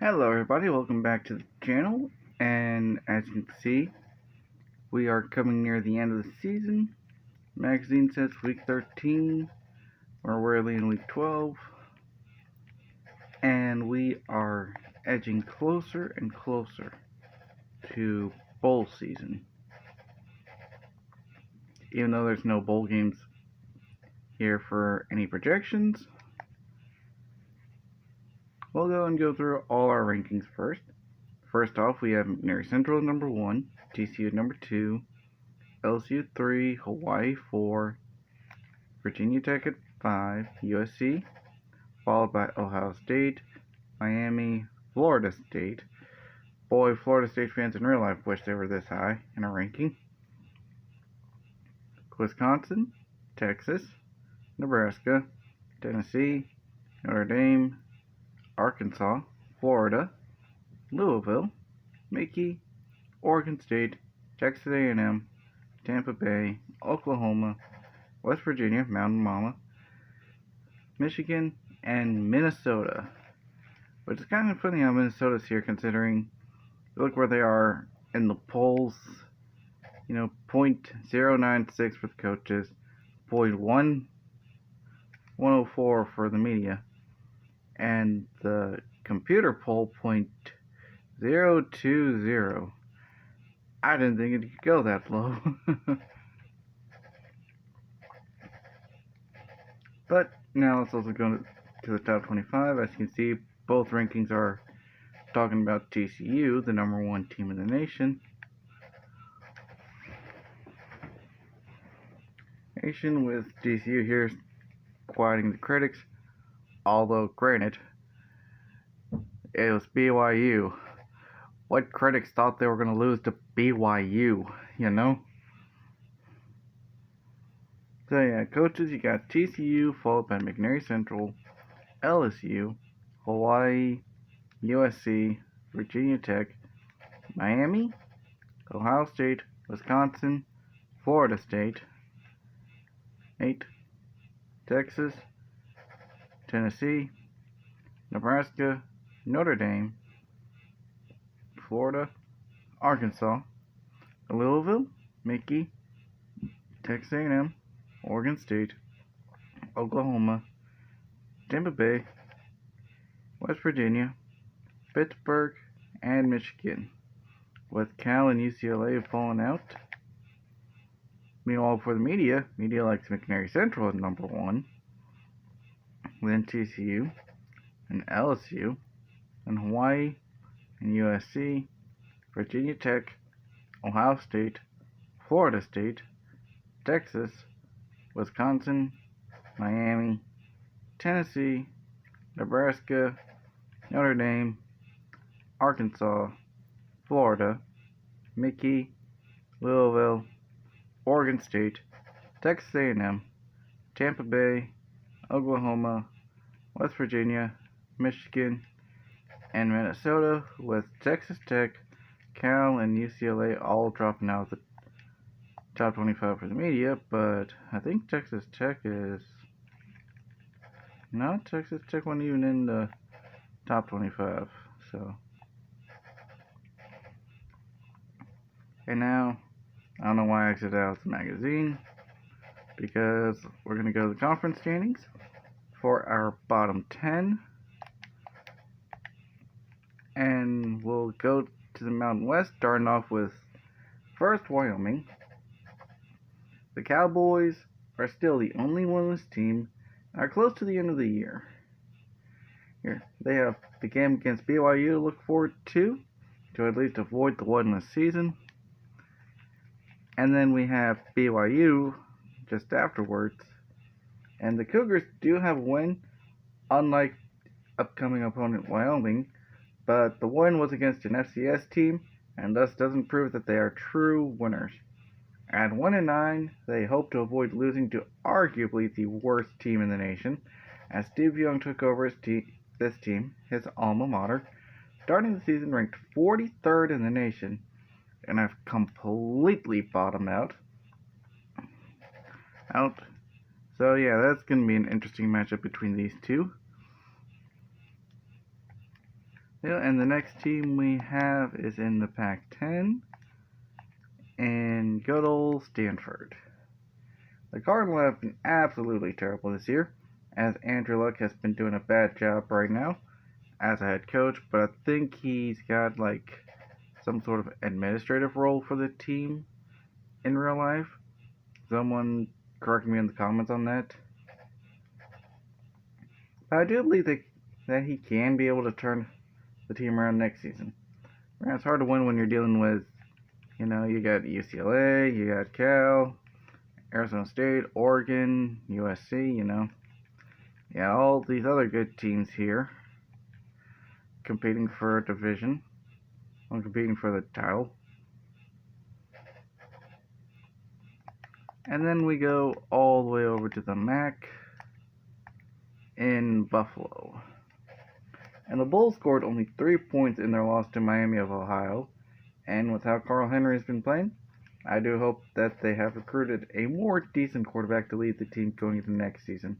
Hello everybody, welcome back to the channel, and as you can see, we are coming near the end of the season. Magazine says week 13, or we're early in week 12, and we are edging closer and closer to bowl season. Even though there's no bowl games here for any projections, we'll go through all our rankings first. First off, we have McNary Central at number 1, TCU at number 2, LSU 3, Hawaii 4, Virginia Tech at 5, USC, followed by Ohio State, Miami, Florida State. Boy, Florida State fans in real life wish they were this high in our ranking. Wisconsin, Texas, Nebraska, Tennessee, Notre Dame, Arkansas, Florida, Louisville, Mickey, Oregon State, Texas A&M, Tampa Bay, Oklahoma, West Virginia, Mountain Mama, Michigan, and Minnesota. Which is kind of funny how Minnesota's here considering, look where they are in the polls. 0.096 for the coaches, 0.104 for the media, and the computer poll 0.020. I didn't think it could go that low. But now let's also go to the top 25. As you can see, both rankings are talking about TCU, the number 1 team in the nation. With TCU here quieting the critics, although granted, it was BYU. What critics thought they were going to lose to BYU, So yeah, coaches, you got TCU, followed by McNary Central, LSU, Hawaii, USC, Virginia Tech, Miami, Ohio State, Wisconsin, Florida State, 8, Texas, Tennessee, Nebraska, Notre Dame, Florida, Arkansas, Louisville, Mickey, Texas A&M, Oregon State, Oklahoma, Tampa Bay, West Virginia, Pittsburgh, and Michigan, with Cal and UCLA falling out. Meanwhile, for the media likes McNary Central at number 1, then TCU, and LSU, and Hawaii, and USC, Virginia Tech, Ohio State, Florida State, Texas, Wisconsin, Miami, Tennessee, Nebraska, Notre Dame, Arkansas, Florida, Mickey, Louisville, Oregon State, Texas A&M, Tampa Bay, Oklahoma, West Virginia, Michigan, and Minnesota, with Texas Tech, Cal, and UCLA all dropping out of the top 25 for the media, but I think Texas Tech is not. Texas Tech wasn't even in the top 25, so. And now, I don't know why I exited out of the magazine, because we're going to go to the conference standings for our bottom 10, and we'll go to the Mountain West, starting off with first Wyoming. The Cowboys are still the only winless team and are close to the end of the year. Here, they have the game against BYU to look forward to at least avoid the winless season. And then we have BYU just afterwards. And the Cougars do have a win, unlike upcoming opponent Wyoming, but the win was against an FCS team, and thus doesn't prove that they are true winners. At 1-9, they hope to avoid losing to arguably the worst team in the nation, as Steve Young took over this team, his alma mater, starting the season ranked 43rd in the nation, and have completely bottomed out. So yeah, that's going to be an interesting matchup between these two. Yeah, and the next team we have is in the Pac-10, and good old Stanford. The Cardinals have been absolutely terrible this year, as Andrew Luck has been doing a bad job right now as a head coach, but I think he's got like some sort of administrative role for the team in real life. Someone correct me in the comments on that. But I do believe that he can be able to turn the team around next season. It's hard to win when you're dealing with, you got UCLA, you got Cal, Arizona State, Oregon, USC, Yeah, all these other good teams here competing for a division, or competing for the title. And then we go all the way over to the MAC in Buffalo. And the Bulls scored only 3 points in their loss to Miami of Ohio. And with how Carl Henry has been playing, I do hope that they have recruited a more decent quarterback to lead the team going into next season.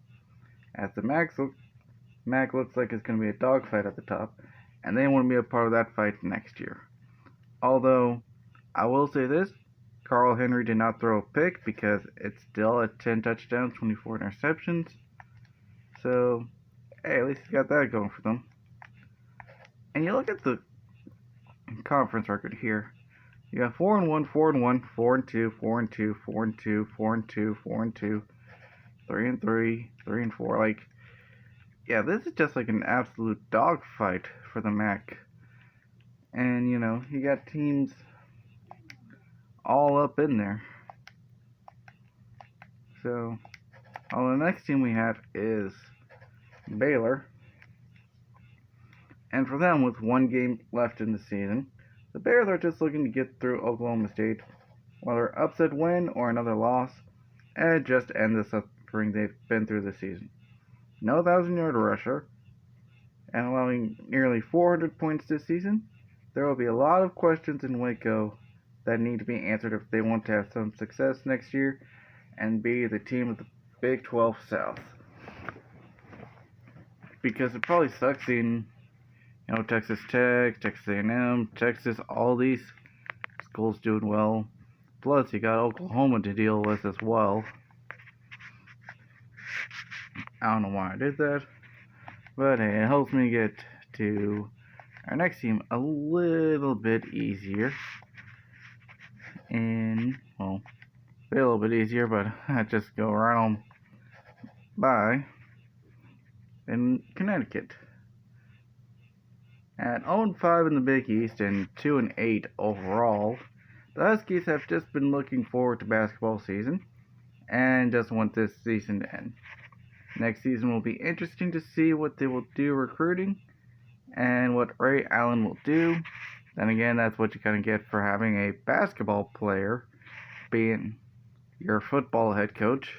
As the MAC looks like it's going to be a dogfight at the top, and they want to be a part of that fight next year. Although, I will say this, Carl Henry did not throw a pick because it's still at 10 touchdowns, 24 interceptions. So, hey, at least he's got that going for them. And you look at the conference record here. You got 4-1, 4-1, 4-2, 4-2, 4-2, 4-2, 4-2, 3-3, 3-4. Like, yeah, this is just like an absolute dogfight for the MAC. And, you got teams all up in there. So, the next team we have is Baylor. And for them, with one game left in the season, the Bears are just looking to get through Oklahoma State, whether upset win or another loss, and just end the suffering they've been through this season. No 1,000-yard rusher, and allowing nearly 400 points this season, there will be a lot of questions in Waco that need to be answered if they want to have some success next year and be the team of the Big 12 South. Because it probably sucks seeing, Texas Tech, Texas A&M, Texas, all these schools doing well. Plus, you got Oklahoma to deal with as well. I don't know why I did that. But hey, it helps me get to our next team a little bit easier. And, well, a little bit easier, but I just go right on by in Connecticut. At 0-5 in the Big East and 2-8 overall, the Huskies have just been looking forward to basketball season and just want this season to end. Next season will be interesting to see what they will do recruiting and what Ray Allen will do. Then again, that's what you kind of get for having a basketball player being your football head coach.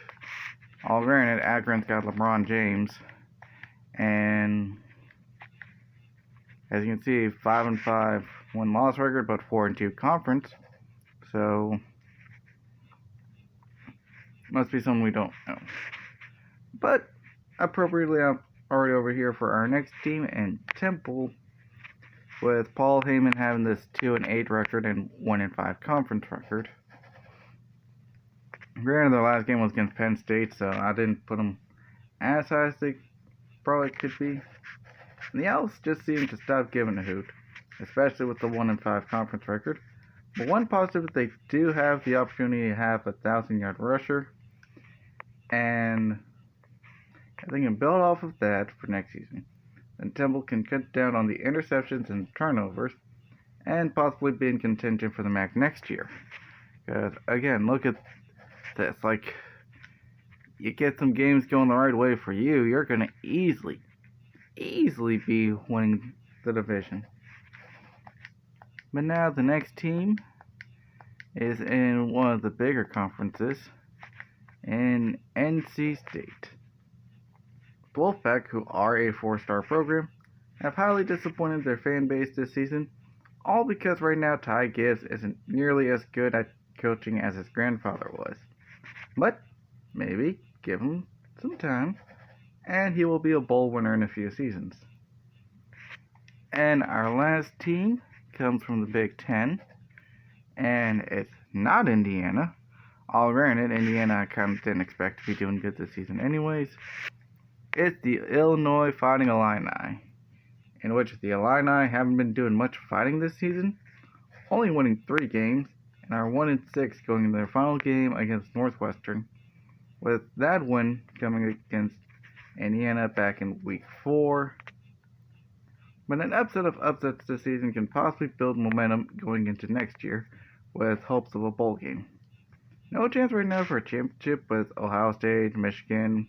All granted, Akron's got LeBron James, and as you can see, 5-5 win-loss record, but 4-2 conference. So must be something we don't know. But appropriately, I'm already over here for our next team in Temple, with Paul Heyman having this 2-8 record and 1-5 conference record. Granted, their last game was against Penn State, so I didn't put them as high as they probably could be. And the Owls just seem to stop giving a hoot, especially with the 1-5 conference record. But one positive is they do have the opportunity to have a 1,000-yard rusher, and they can build off of that for next season. Then Temple can cut down on the interceptions and turnovers, and possibly be in contention for the MAC next year. Because, again, look at this. Like, you get some games going the right way for you, you're going to easily be winning the division. But now the next team is in one of the bigger conferences, in NC State. Wolfpack, who are a 4-star program, have highly disappointed their fan base this season, all because right now Ty Gibbs isn't nearly as good at coaching as his grandfather was. But maybe give him some time, and he will be a bowl winner in a few seasons. And our last team comes from the Big Ten, and it's not Indiana. All granted, Indiana I kind of didn't expect to be doing good this season anyways. It's the Illinois Fighting Illini, in which the Illini haven't been doing much fighting this season, only winning 3 games, and are 1-6 going into their final game against Northwestern, with that win coming against Indiana back in Week 4. But an upset of upsets this season can possibly build momentum going into next year, with hopes of a bowl game. No chance right now for a championship with Ohio State, Michigan,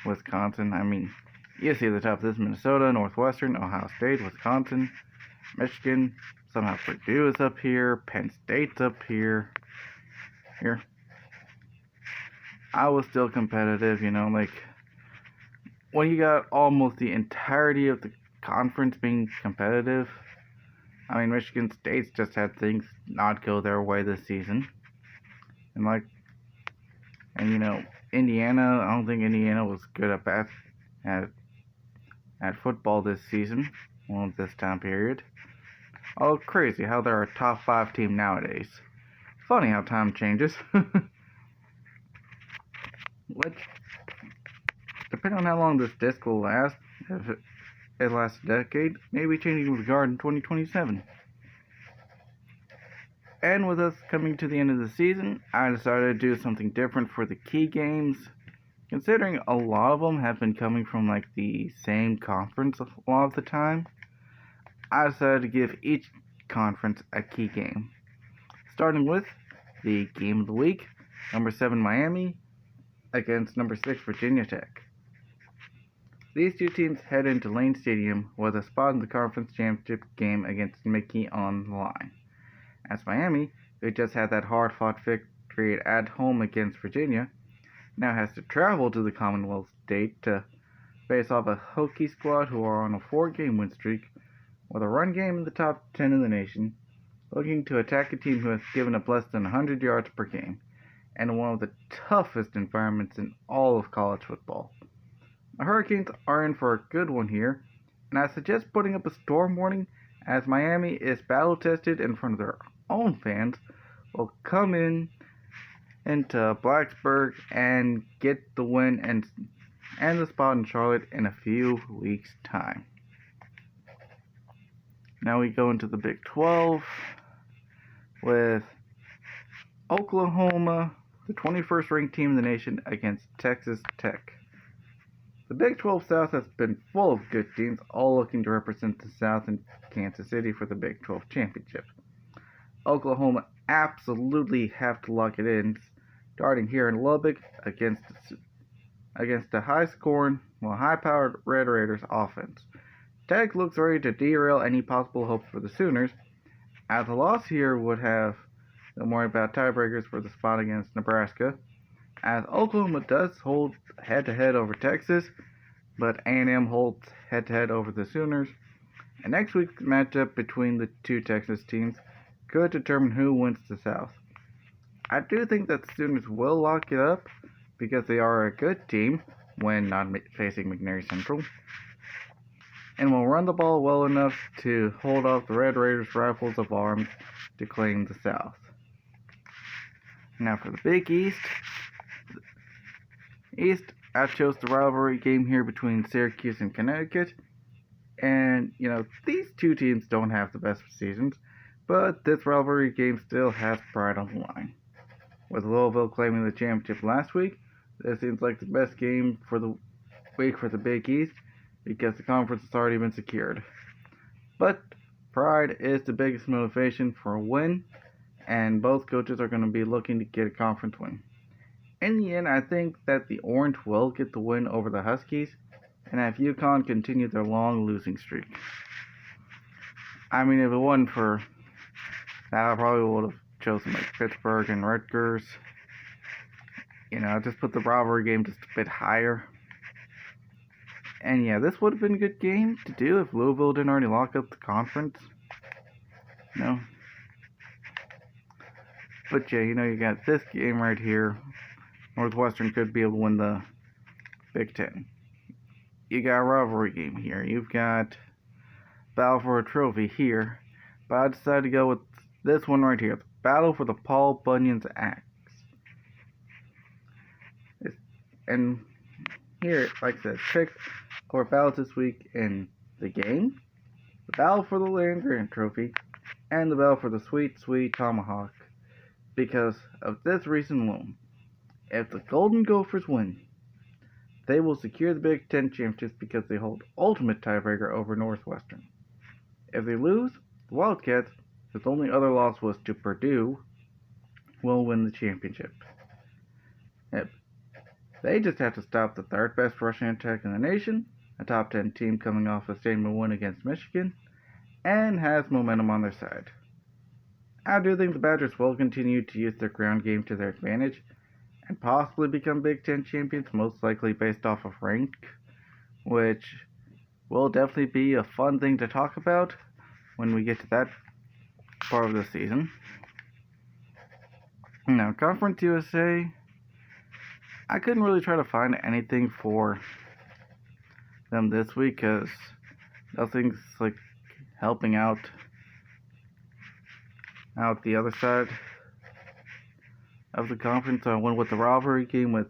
Wisconsin. I mean, you see the top of this: Minnesota, Northwestern, Ohio State, Wisconsin, Michigan. Somehow Purdue is up here, Penn State's up here. I was still competitive, like when you got almost the entirety of the conference being competitive. I mean, Michigan State's just had things not go their way this season. And Indiana, I don't think Indiana was good at football this season, this time period. Oh, crazy how they're a top 5 team nowadays. Funny how time changes. Which, depending on how long this disc will last, if it lasts a decade, maybe changing the guard in 2027. And with us coming to the end of the season, I decided to do something different for the key games. Considering a lot of them have been coming from the same conference a lot of the time, I decided to give each conference a key game. Starting with the game of the week, number 7 Miami against number 6 Virginia Tech. These two teams head into Lane Stadium with a spot in the conference championship game against Mickey on the line. As Miami, who just had that hard-fought victory at home against Virginia, now has to travel to the Commonwealth State to face off a Hokie squad who are on a 4-game win streak with a run game in the top 10 in the nation, looking to attack a team who has given up less than 100 yards per game, and one of the toughest environments in all of college football. The Hurricanes are in for a good one here, and I suggest putting up a storm warning, as Miami is battle-tested in front of their own fans, will come into Blacksburg and get the win and the spot in Charlotte in a few weeks' time. Now we go into the Big 12 with Oklahoma, the 21st ranked team in the nation, against Texas Tech. The Big 12 South has been full of good teams, all looking to represent the South in Kansas City for the Big 12 championship. Oklahoma absolutely have to lock it in, starting here in Lubbock against a high-powered Red Raiders offense. Tech looks ready to derail any possible hopes for the Sooners, as a loss here would have them worry about tiebreakers for the spot against Nebraska, as Oklahoma does hold head-to-head over Texas, but A&M holds head-to-head over the Sooners, and next week's matchup between the two Texas teams could determine who wins the South. I do think that the Sooners will lock it up, because they are a good team when not facing McNair Central, and will run the ball well enough to hold off the Red Raiders' rifles of arms to claim the South. Now for the Big East, I chose the rivalry game here between Syracuse and Connecticut, and these two teams don't have the best seasons, but this rivalry game still has pride on the line. With Louisville claiming the championship last week, this seems like the best game for the week for the Big East, because the conference has already been secured. But pride is the biggest motivation for a win, and both coaches are going to be looking to get a conference win. In the end, I think that the Orange will get the win over the Huskies, and have UConn continue their long losing streak. I mean, if it wasn't for that, I probably would have chosen Pittsburgh and Rutgers. Just put the rivalry game just a bit higher. And yeah, this would have been a good game to do if Louisville didn't already lock up the conference. But yeah, you got this game right here. Northwestern could be able to win the Big Ten. You got a rivalry game here. You've got battle for a trophy here, but I decided to go with this one right here, the Battle for the Paul Bunyan's Axe. And here, like I said, pick for battles this week in the game, the Battle for the Land Grant Trophy, and the Battle for the Sweet, Sweet Tomahawk. Because of this reason alone, if the Golden Gophers win, they will secure the Big Ten championship because they hold ultimate tiebreaker over Northwestern. If they lose, the Wildcats, whose only other loss was to Purdue, will win the championship. They just have to stop the third best rushing attack in the nation, a top 10 team coming off a statement win against Michigan, and has momentum on their side. I do think the Badgers will continue to use their ground game to their advantage and possibly become Big Ten champions, most likely based off of rank, which will definitely be a fun thing to talk about when we get to that part of the season. Now, Conference USA, I couldn't really try to find anything for them this week because nothing's like helping out the other side of the conference. So I went with the rivalry game with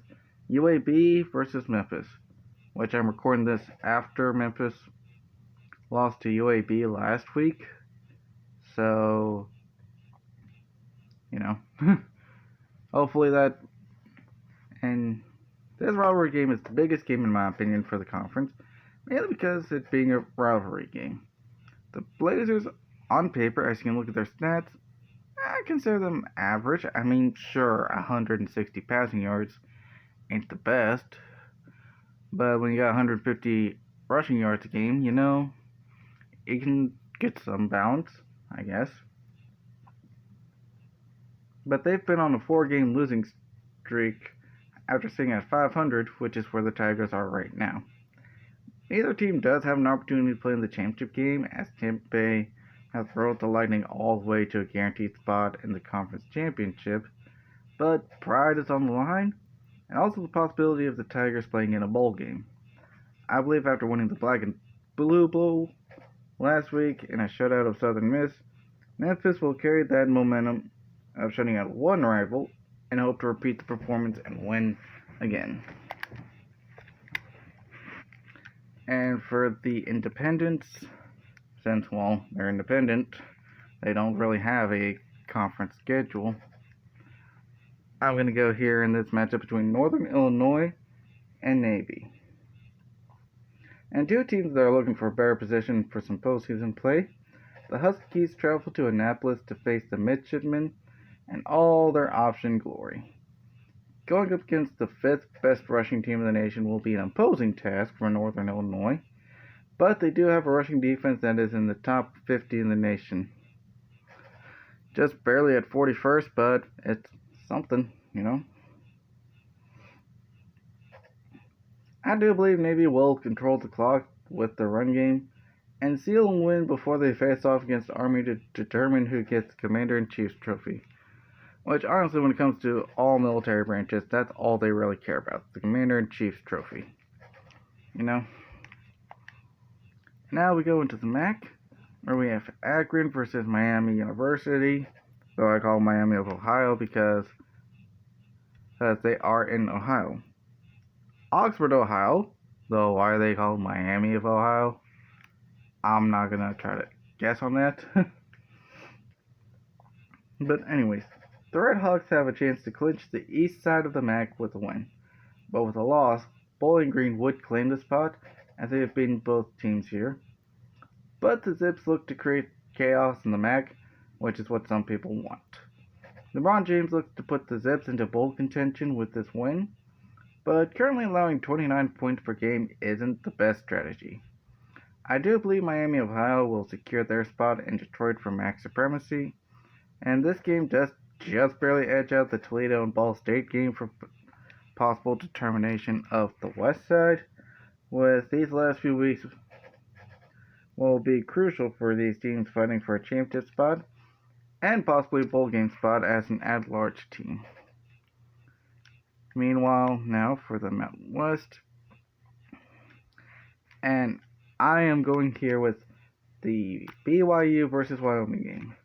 UAB versus Memphis, which I'm recording this after Memphis lost to UAB last week. So, hopefully that. And this rivalry game is the biggest game in my opinion for the conference, mainly because it's being a rivalry game. The Blazers, on paper, as you can look at their stats, I consider them average. I mean, sure, 160 passing yards ain't the best, but when you got 150 rushing yards a game, you can get some balance, I guess. But they've been on a 4-game losing streak after sitting at 500, which is where the Tigers are right now. Neither team does have an opportunity to play in the championship game, as Tampa Bay has rolled the Lightning all the way to a guaranteed spot in the conference championship, but pride is on the line, and also the possibility of the Tigers playing in a bowl game. I believe after winning the Black and Blue Bowl last week in a shutout of Southern Miss, Memphis will carry that momentum of shutting out one rival and hope to repeat the performance and win again. And for the Independents, since, they're independent, they don't really have a conference schedule, I'm going to go here in this matchup between Northern Illinois and Navy. And two teams that are looking for a better position for some postseason play. The Huskies travel to Annapolis to face the Midshipmen and all their option glory. Going up against the 5th best rushing team in the nation will be an imposing task for Northern Illinois, but they do have a rushing defense that is in the top 50 in the nation. Just barely at 41st, but it's something, I do believe Navy will control the clock with the run game and seal a win before they face off against Army to determine who gets the Commander-in-Chief's trophy. Which, honestly, when it comes to all military branches, that's all they really care about, the Commander-in-Chief's trophy. Now we go into the MAC, where we have Akron versus Miami University, though I call Miami of Ohio because they are in Ohio. Oxford, Ohio, though why are they called Miami of Ohio? I'm not going to try to guess on that. But anyways, the Red Hawks have a chance to clinch the east side of the MAC with a win. But with a loss, Bowling Green would claim the spot, as they have beaten both teams here. But the Zips look to create chaos in the MAC, which is what some people want. LeBron James looks to put the Zips into bowl contention with this win, but currently allowing 29 points per game isn't the best strategy. I do believe Miami of Ohio will secure their spot in Detroit for MAC supremacy, and this game does just barely edge out the Toledo and Ball State game for possible determination of the West side, with these last few weeks will be crucial for these teams fighting for a championship spot and possibly a bowl game spot as an at-large team. Meanwhile, now for the Mountain West, and I am going here with the BYU versus Wyoming game.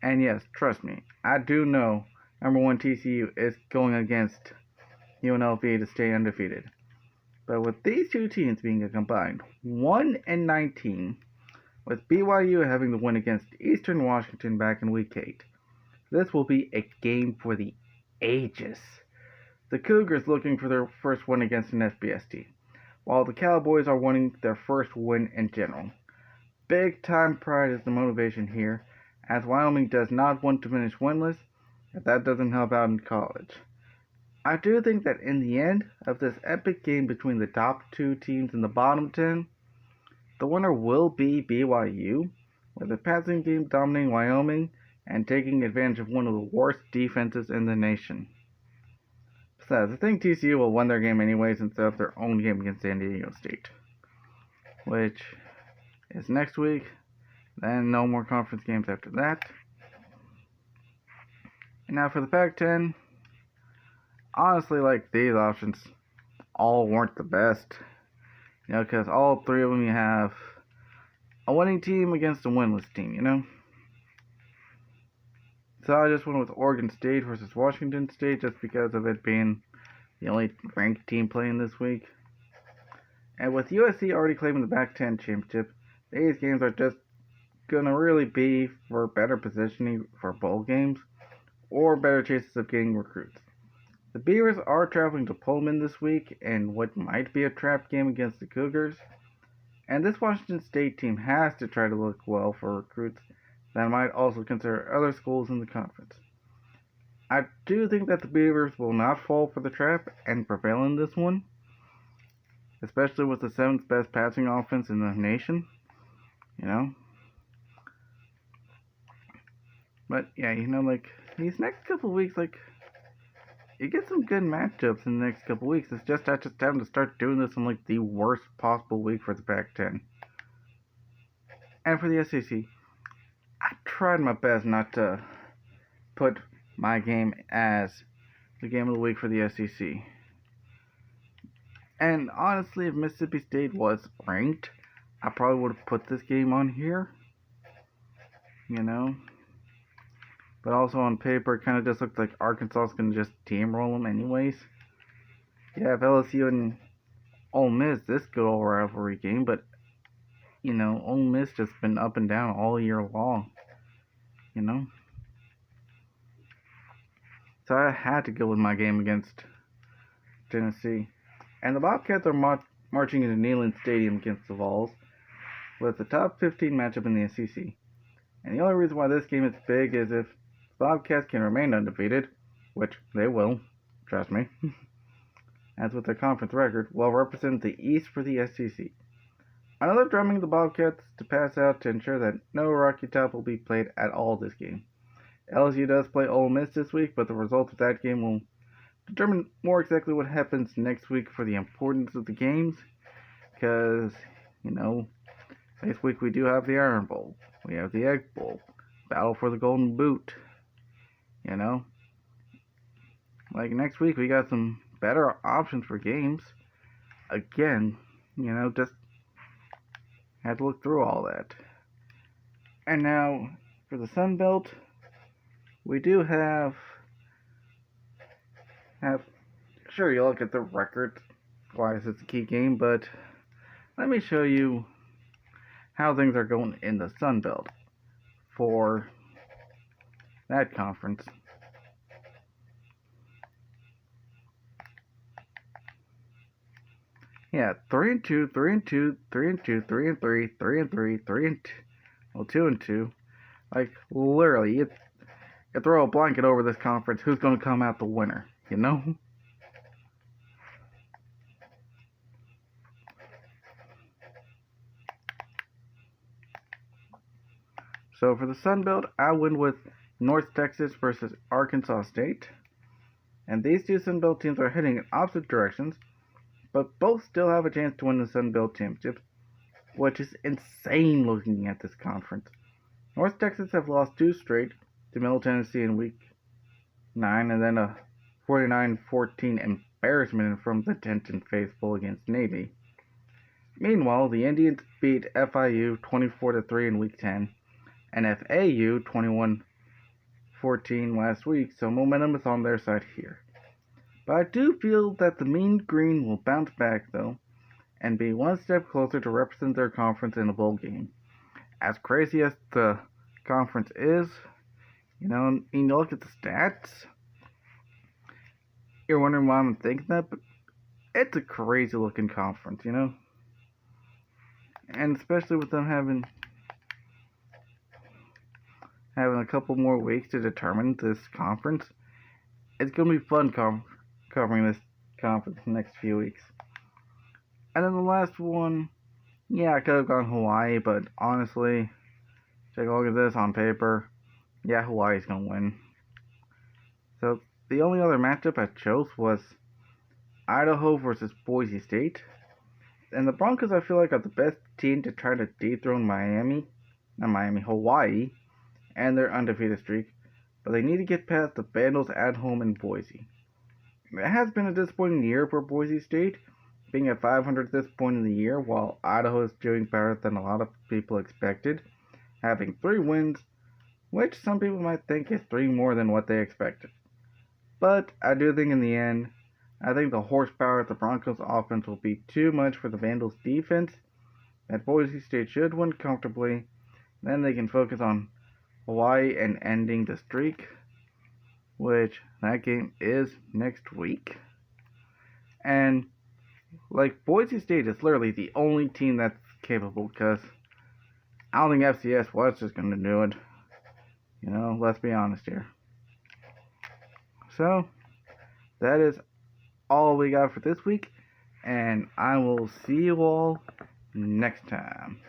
And yes, trust me, I do know number one TCU is going against UNLV to stay undefeated. But with these two teams being a combined 1-19, with BYU having the win against Eastern Washington back in Week 8, this will be a game for the ages. The Cougars looking for their first win against an FBS team, while the Cowboys are wanting their first win in general. Big time pride is the motivation here, as Wyoming does not want to finish winless if that doesn't help out in college. I do think that in the end of this epic game between the top two teams in the bottom 10, the winner will be BYU, with the passing game dominating Wyoming and taking advantage of one of the worst defenses in the nation. Besides, I think TCU will win their game anyways instead of their own game against San Diego State, which is next week. Then no more conference games after that. And now for the Pac-10, honestly, like, these options all weren't the best. You know, because all three of them you have a winning team against a winless team, you know? So I just went with Oregon State versus Washington State just because of it being the only ranked team playing this week. And with USC already claiming the Pac-10 championship, these games are just going to really be for better positioning for bowl games or better chances of getting recruits. The Beavers are traveling to Pullman this week in what might be a trap game against the Cougars, and this Washington State team has to try to look well for recruits that might also consider other schools in the conference. I do think that the Beavers will not fall for the trap and prevail in this one, especially with the 7th best passing offense in the nation, you know. But yeah, you know, like, these next couple of weeks, like, you get some good matchups in the next couple of weeks. It's just I just having to start doing this on, like, the worst possible week for the Pac-10. And for the SEC, I tried my best not to put my game as the game of the week for the SEC. And honestly, if Mississippi State was ranked, I probably would have put this game on here. You know? But also on paper, it kind of just looks like Arkansas is going to just steamroll them anyways. Yeah, if LSU and Ole Miss, this good old rivalry game, but, you know, Ole Miss just been up and down all year long, you know? So I had to go with my game against Tennessee. And the Bobcats are marching into Neyland Stadium against the Vols with the top 15 matchup in the SEC. And the only reason why this game is big is if Bobcats can remain undefeated, which they will, trust me, as with their conference record, will represent the East for the SEC. Another drumming the Bobcats to pass out to ensure that no Rocky Top will be played at all this game. LSU does play Ole Miss this week, but the result of that game will determine more exactly what happens next week for the importance of the games, because, you know, next week we do have the Iron Bowl, we have the Egg Bowl, Battle for the Golden Boot. You know, like next week we got some better options for games. Again, you know, just had to look through all that. And now for the Sun Belt, we do have sure, you look at the record wise it's a key game, but let me show you how things are going in the Sun Belt for that conference. Yeah, 3-2, 3-2, 3-2, 3-3, 3-3, 3-2, well, 2-2. Like, literally, you throw a blanket over this conference, who's going to come out the winner, you know? So for the Sun Belt, I went with North Texas versus Arkansas State. And these two Sun Belt teams are heading in opposite directions, but both still have a chance to win the Sun Belt Championship, which is insane looking at this conference. North Texas have lost 2 straight to Middle Tennessee in Week 9, and then a 49-14 embarrassment from the Denton faithful against Navy. Meanwhile, the Indians beat FIU 24-3 in Week 10 and FAU 21-14 last week, so momentum is on their side here. But I do feel that the Mean Green will bounce back, though, and be one step closer to represent their conference in a bowl game. As crazy as the conference is, you look at the stats, you're wondering why I'm thinking that, but it's a crazy looking conference, and especially with them having a couple more weeks to determine this conference, it's going to be fun covering this conference the next few weeks. And then the last one, I could have gone Hawaii, but honestly, take a look at this on paper. Hawaii's going to win. So the only other matchup I chose was Idaho versus Boise State. And the Broncos, I feel like, are the best team to try to dethrone Hawaii, and their undefeated streak. But they need to get past the Vandals at home in Boise. It has been a disappointing year for Boise State, being at 500 at this point in the year, while Idaho is doing better than a lot of people expected, having 3 wins, which some people might think is 3 more than what they expected. But I do think in the end, I think the horsepower of the Broncos offense will be too much for the Vandals defense, that Boise State should win comfortably. Then they can focus on Hawaii and ending the streak, which that game is next week. And Boise State is literally the only team that's capable, because I don't think FCS was just going to do it. Let's be honest here. So, that is all we got for this week, and I will see you all next time.